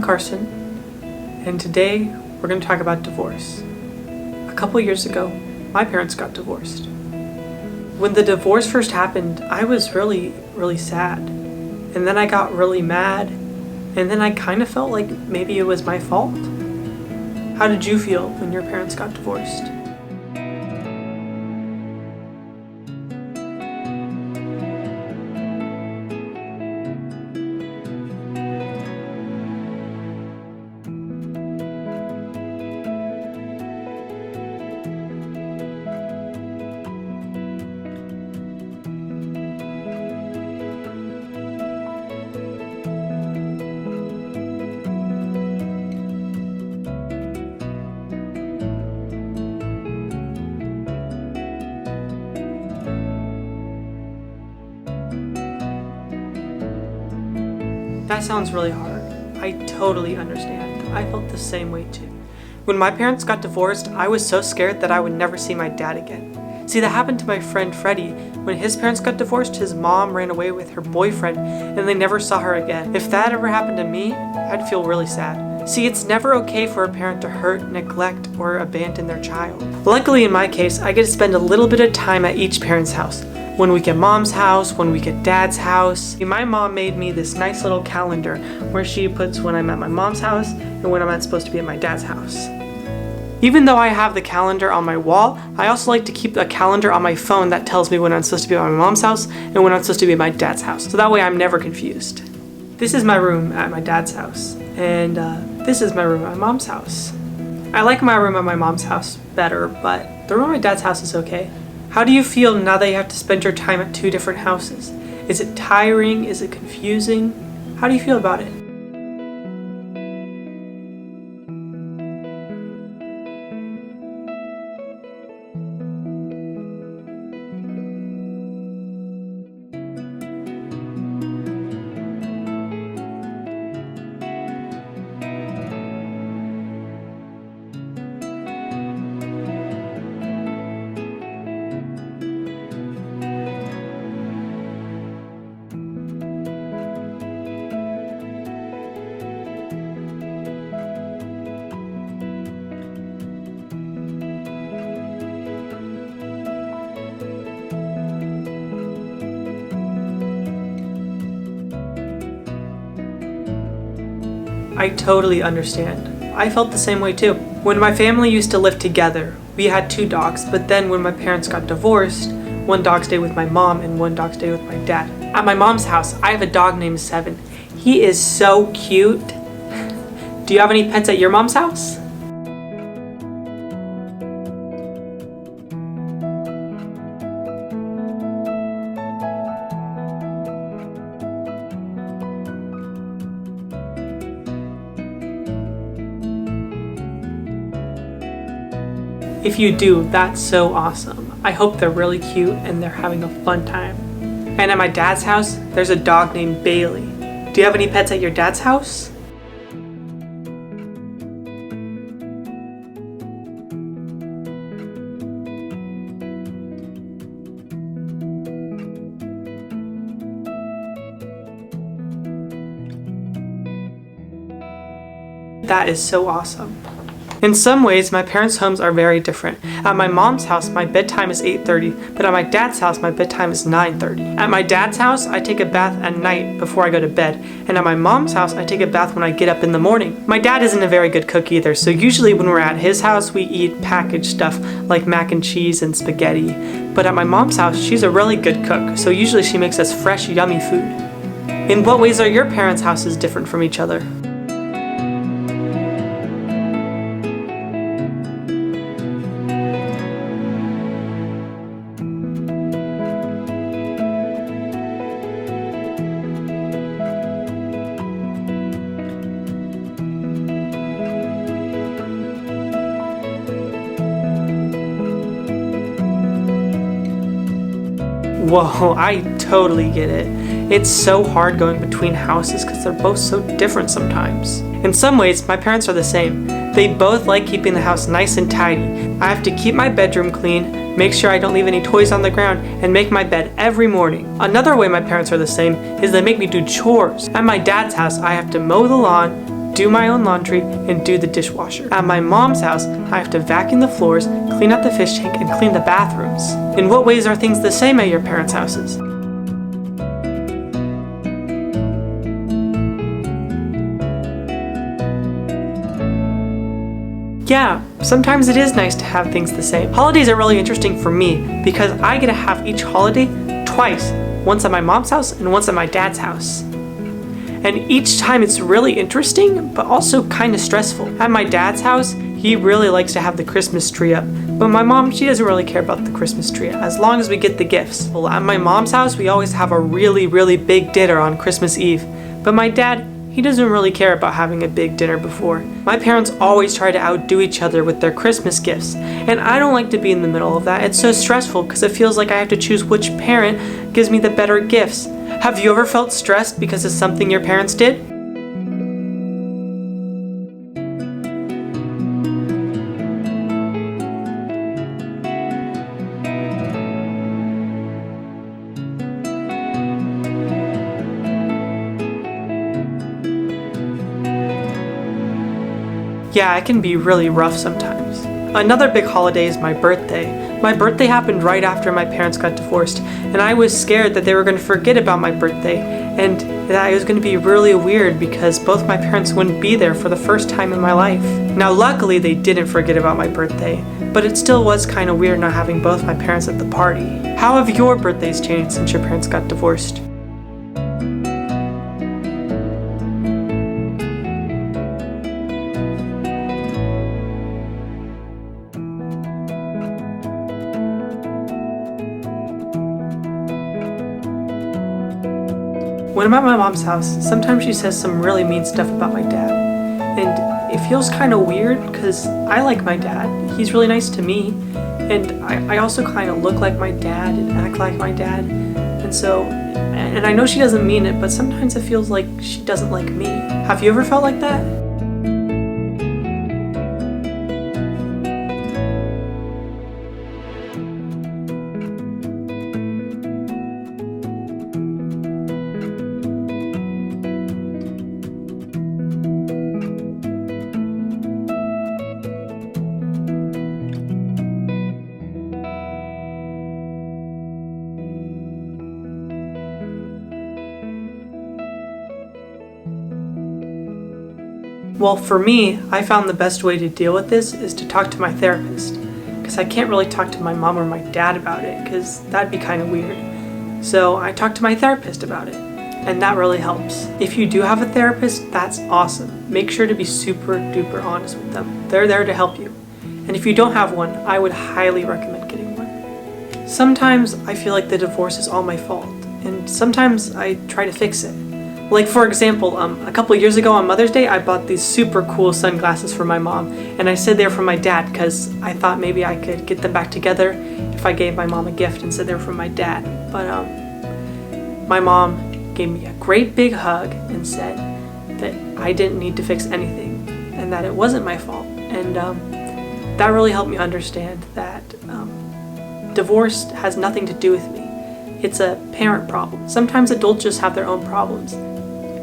I'm Carson, and today we're going to talk about divorce. A couple years ago, my parents got divorced. When the divorce first happened, I was really sad. And then I got really mad, and then I kind of felt like maybe it was my fault. How did you feel when your parents got divorced? That sounds really hard. I totally understand. I felt the same way too. When my parents got divorced, I was so scared that I would never see my dad again. See, that happened to my friend Freddie. When his parents got divorced, his mom ran away with her boyfriend and they never saw her again. If that ever happened to me, I'd feel really sad. See, it's never okay for a parent to hurt, neglect, or abandon their child. Luckily in my case, I get to spend a little bit of time at each parent's house. 1 week at mom's house, 1 week at dad's house. My mom made me this nice little calendar where she puts when I'm at my mom's house and when I'm not supposed to be at my dad's house. Even though I have the calendar on my wall, I also like to keep a calendar on my phone that tells me when I'm supposed to be at my mom's house and when I'm supposed to be at my dad's house. So that way I'm never confused. This is my room at my dad's house, and this is my room at my mom's house. I like my room at my mom's house better, but the room at my dad's house is okay. How do you feel now that you have to spend your time at 2 different houses? Is it tiring? Is it confusing? How do you feel about it? I totally understand. I felt the same way too. When my family used to live together, we had 2 dogs, but then when my parents got divorced, 1 dog stayed with my mom and 1 dog stayed with my dad. At my mom's house, I have a dog named Seven. He is so cute. Do you have any pets at your mom's house? If you do, that's so awesome. I hope they're really cute and they're having a fun time. And at my dad's house, there's a dog named Bailey. Do you have any pets at your dad's house? That is so awesome. In some ways, my parents' homes are very different. At my mom's house, my bedtime is 8:30, but at my dad's house, my bedtime is 9:30. At my dad's house, I take a bath at night before I go to bed, and at my mom's house, I take a bath when I get up in the morning. My dad isn't a very good cook either, so usually when we're at his house, we eat packaged stuff like mac and cheese and spaghetti. But at my mom's house, she's a really good cook, so usually she makes us fresh, yummy food. In what ways are your parents' houses different from each other? Whoa, I totally get it. It's so hard going between houses because they're both so different sometimes. In some ways, my parents are the same. They both like keeping the house nice and tidy. I have to keep my bedroom clean, make sure I don't leave any toys on the ground, and make my bed every morning. Another way my parents are the same is they make me do chores. At my dad's house, I have to mow the lawn, do my own laundry, and do the dishwasher. At my mom's house, I have to vacuum the floors, clean out the fish tank, and clean the bathrooms. In what ways are things the same at your parents' houses? Yeah, sometimes it is nice to have things the same. Holidays are really interesting for me because I get to have each holiday twice, once at my mom's house and once at my dad's house. And each time it's really interesting, but also kind of stressful. At my dad's house, he really likes to have the Christmas tree up, but my mom, she doesn't really care about the Christmas tree as long as we get the gifts. Well, at my mom's house, we always have a really big dinner on Christmas Eve, but my dad, he doesn't really care about having a big dinner before. My parents always try to outdo each other with their Christmas gifts, and I don't like to be in the middle of that. It's so stressful because it feels like I have to choose which parent gives me the better gifts. Have you ever felt stressed because of something your parents did? Yeah, it can be really rough sometimes. Another big holiday is my birthday. My birthday happened right after my parents got divorced, and I was scared that they were going to forget about my birthday, and that it was going to be really weird because both my parents wouldn't be there for the first time in my life. Now, luckily, they didn't forget about my birthday, but it still was kind of weird not having both my parents at the party. How have your birthdays changed since your parents got divorced? When I'm at my mom's house, sometimes she says some really mean stuff about my dad. And it feels kind of weird because I like my dad. He's really nice to me. And I also kind of look like my dad and act like my dad. And I know she doesn't mean it, but sometimes it feels like she doesn't like me. Have you ever felt like that? Well, for me, I found the best way to deal with this is to talk to my therapist, because I can't really talk to my mom or my dad about it, because that'd be kind of weird. So I talked to my therapist about it, and that really helps. If you do have a therapist, that's awesome. Make sure to be super duper honest with them. They're there to help you. And if you don't have one, I would highly recommend getting one. Sometimes I feel like the divorce is all my fault, and sometimes I try to fix it. Like, for example, a couple years ago on Mother's Day, I bought these super cool sunglasses for my mom, and I said they were from my dad because I thought maybe I could get them back together if I gave my mom a gift and said they were from my dad. But my mom gave me a great big hug and said that I didn't need to fix anything and that it wasn't my fault. And that really helped me understand that divorce has nothing to do with me. It's a parent problem. Sometimes adults just have their own problems.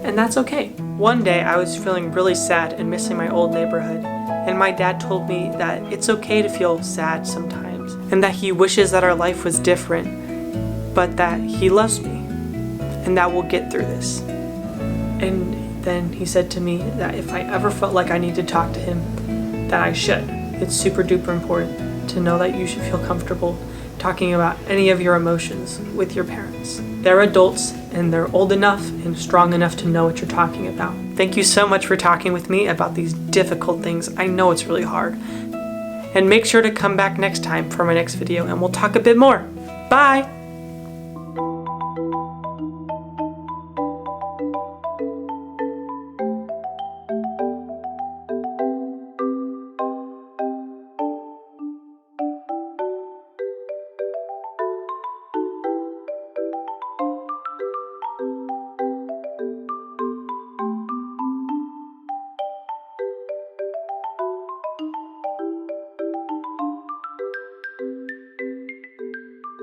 And that's okay. One day I was feeling really sad and missing my old neighborhood, and my dad told me that it's okay to feel sad sometimes, and that he wishes that our life was different, but that he loves me, and that we'll get through this. And then he said to me that if I ever felt like I needed to talk to him, that I should. It's super duper important to know that you should feel comfortable talking about any of your emotions with your parents. They're adults and they're old enough and strong enough to know what you're talking about. Thank you so much for talking with me about these difficult things. I know it's really hard. And make sure to come back next time for my next video and we'll talk a bit more. Bye!